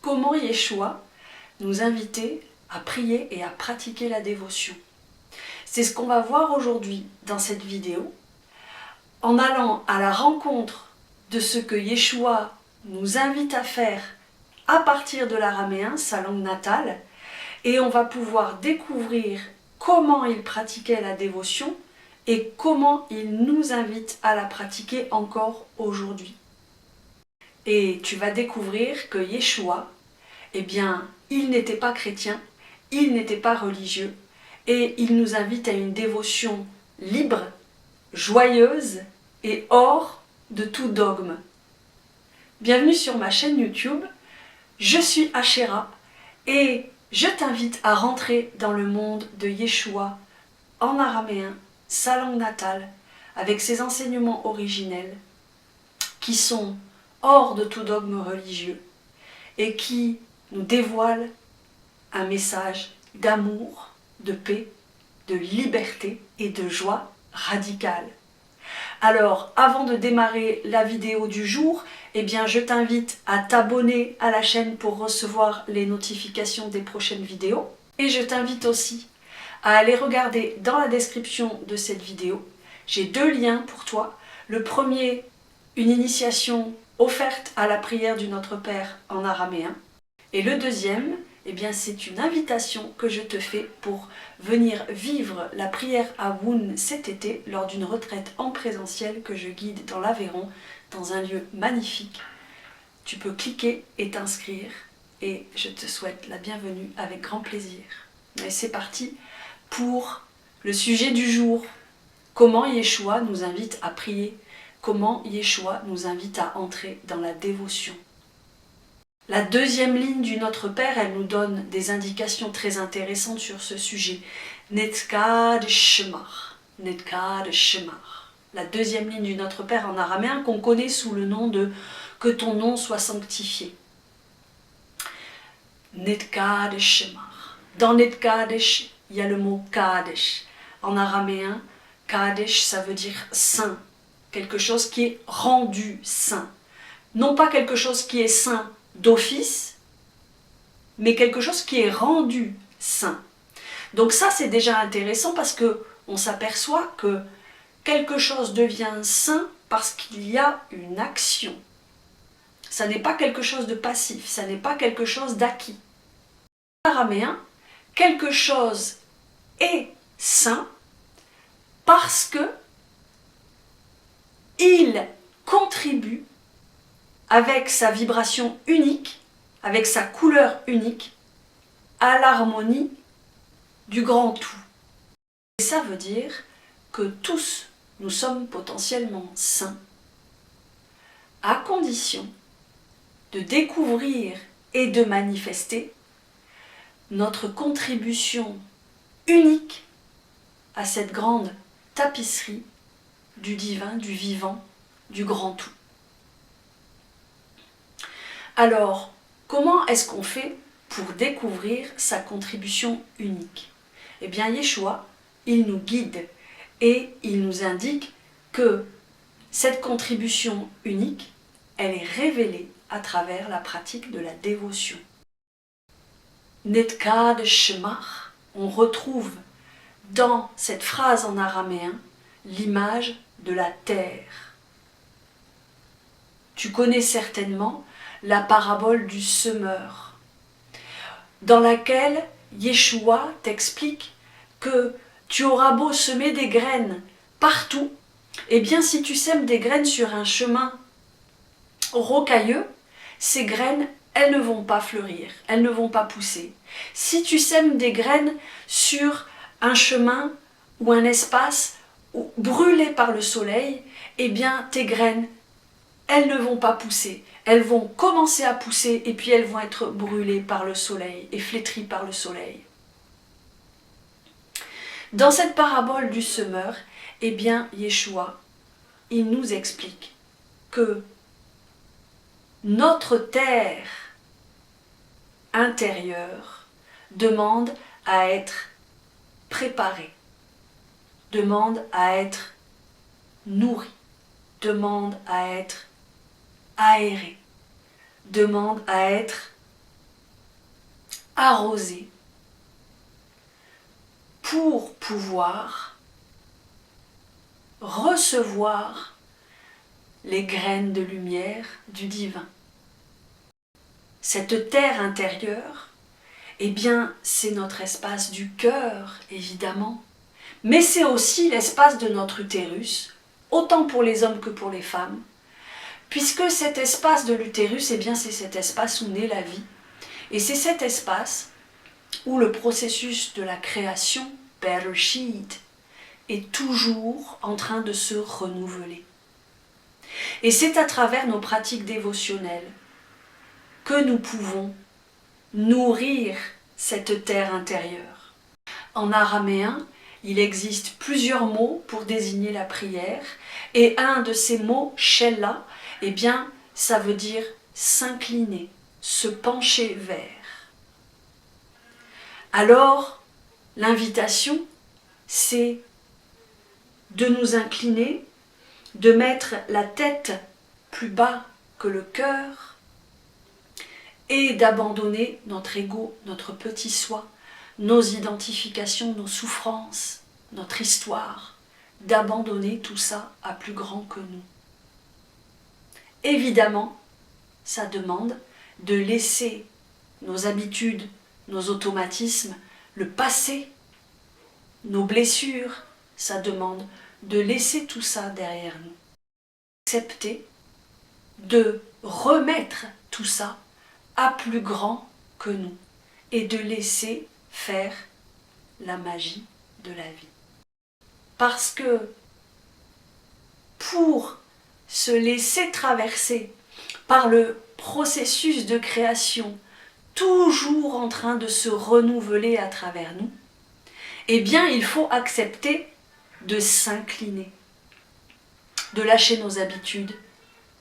comment Yeshua nous invitait à prier et à pratiquer la dévotion. C'est ce qu'on va voir aujourd'hui dans cette vidéo, en allant à la rencontre de ce que Yeshua nous invite à faire à partir de l'araméen, sa langue natale, et on va pouvoir découvrir comment il pratiquait la dévotion et comment il nous invite à la pratiquer encore aujourd'hui. Et tu vas découvrir que Yeshua, eh bien, il n'était pas chrétien, il n'était pas religieux, et il nous invite à une dévotion libre, joyeuse et hors de tout dogme. Bienvenue sur ma chaîne YouTube, je suis Asherah et je t'invite à rentrer dans le monde de Yeshua en araméen, sa langue natale, avec ses enseignements originels qui sont hors de tout dogme religieux et qui nous dévoilent un message d'amour, de paix, de liberté et de joie radicale. Alors, avant de démarrer la vidéo du jour, eh bien, je t'invite à t'abonner à la chaîne pour recevoir les notifications des prochaines vidéos. Et je t'invite aussi à aller regarder dans la description de cette vidéo. J'ai deux liens pour toi. Le premier, une initiation offerte à la prière du Notre Père en araméen. Et le deuxième, eh bien, c'est une invitation que je te fais pour venir vivre la prière à Woun cet été lors d'une retraite en présentiel que je guide dans l'Aveyron, dans un lieu magnifique. Tu peux cliquer et t'inscrire et je te souhaite la bienvenue avec grand plaisir. Et c'est parti pour le sujet du jour. Comment Yeshua nous invite à prier? Comment Yeshua nous invite à entrer dans la dévotion? La deuxième ligne du Notre Père, elle nous donne des indications très intéressantes sur ce sujet. Netkad Shemar. Netkad Shemar. La deuxième ligne du Notre Père en araméen qu'on connaît sous le nom de « Que ton nom soit sanctifié ». Netkad Shemar. Dans Netkadesh, il y a le mot Kadesh. En araméen, Kadesh, ça veut dire saint. Quelque chose qui est rendu saint. Non pas quelque chose qui est saint d'office, mais quelque chose qui est rendu saint. Donc ça, c'est déjà intéressant parce que on s'aperçoit que quelque chose devient saint parce qu'il y a une action. Ça n'est pas quelque chose de passif, ça n'est pas quelque chose d'acquis. En araméen, quelque chose est saint parce que il contribue avec sa vibration unique, avec sa couleur unique, à l'harmonie du grand tout. Et ça veut dire que tous, nous sommes potentiellement saints, à condition de découvrir et de manifester notre contribution unique à cette grande tapisserie du divin, du vivant, du grand tout. Alors, comment est-ce qu'on fait pour découvrir sa contribution unique? Eh bien, Yeshua, il nous guide et il nous indique que cette contribution unique, elle est révélée à travers la pratique de la dévotion. Netkad Shemar, on retrouve dans cette phrase en araméen l'image de la terre. Tu connais certainement la parabole du semeur, dans laquelle Yeshua t'explique que tu auras beau semer des graines partout, et bien si tu sèmes des graines sur un chemin rocailleux, ces graines, elles ne vont pas fleurir, elles ne vont pas pousser. Si tu sèmes des graines sur un chemin ou un espace brûlé par le soleil, eh bien tes graines, elles ne vont pas pousser. Elles vont commencer à pousser et puis elles vont être brûlées par le soleil et flétries par le soleil. Dans cette parabole du semeur, eh bien Yeshua, il nous explique que notre terre intérieure demande à être préparée, demande à être nourrie, demande à être aérée, demande à être arroser pour pouvoir recevoir les graines de lumière du divin. Cette terre intérieure, eh bien, c'est notre espace du cœur, évidemment, mais c'est aussi l'espace de notre utérus, autant pour les hommes que pour les femmes, puisque cet espace de l'utérus, eh bien, c'est cet espace où naît la vie, et c'est cet espace où le processus de la création, Bereshit, est toujours en train de se renouveler. Et c'est à travers nos pratiques dévotionnelles que nous pouvons nourrir cette terre intérieure. En araméen, il existe plusieurs mots pour désigner la prière, et un de ces mots, Shella, eh bien, ça veut dire s'incliner, se pencher vers. Alors, l'invitation, c'est de nous incliner, de mettre la tête plus bas que le cœur et d'abandonner notre ego, notre petit soi, nos identifications, nos souffrances, notre histoire, d'abandonner tout ça à plus grand que nous. Évidemment, ça demande de laisser nos habitudes, nos automatismes, le passé, nos blessures, ça demande de laisser tout ça derrière nous. Accepter de remettre tout ça à plus grand que nous et de laisser faire la magie de la vie. Parce que pour se laisser traverser par le processus de création toujours en train de se renouveler à travers nous, eh bien il faut accepter de s'incliner, de lâcher nos habitudes,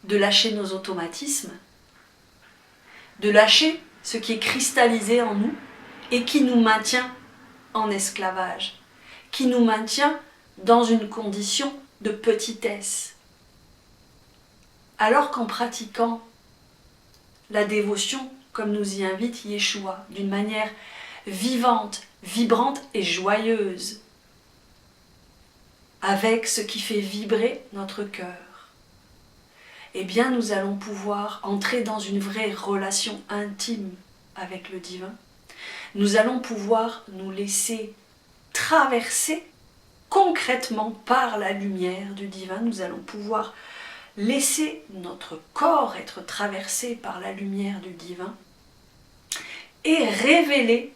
de lâcher nos automatismes, de lâcher ce qui est cristallisé en nous et qui nous maintient en esclavage, qui nous maintient dans une condition de petitesse. Alors qu'en pratiquant la dévotion, comme nous y invite Yeshua, d'une manière vivante, vibrante et joyeuse, avec ce qui fait vibrer notre cœur, eh bien nous allons pouvoir entrer dans une vraie relation intime avec le divin. Nous allons pouvoir nous laisser traverser concrètement par la lumière du divin. Nous allons pouvoir laisser notre corps être traversé par la lumière du divin et révéler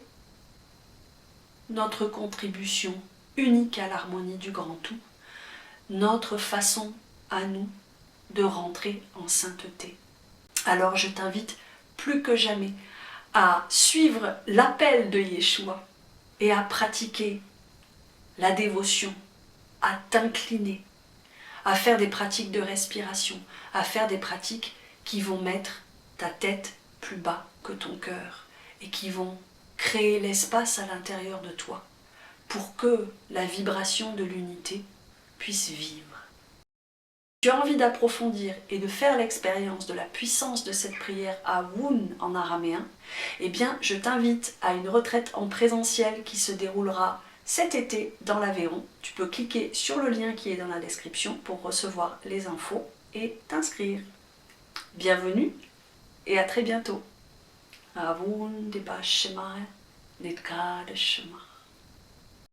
notre contribution unique à l'harmonie du grand tout, notre façon à nous de rentrer en sainteté. Alors je t'invite plus que jamais à suivre l'appel de Yeshua et à pratiquer la dévotion, à t'incliner, à faire des pratiques de respiration, à faire des pratiques qui vont mettre ta tête plus bas que ton cœur et qui vont créer l'espace à l'intérieur de toi pour que la vibration de l'unité puisse vivre. Si tu as envie d'approfondir et de faire l'expérience de la puissance de cette prière à Wun en araméen, eh bien je t'invite à une retraite en présentiel qui se déroulera cet été dans l'Aveyron. Tu peux cliquer sur le lien qui est dans la description pour recevoir les infos et t'inscrire. Bienvenue et à très bientôt. Avun de Bashema, Netka de Shema.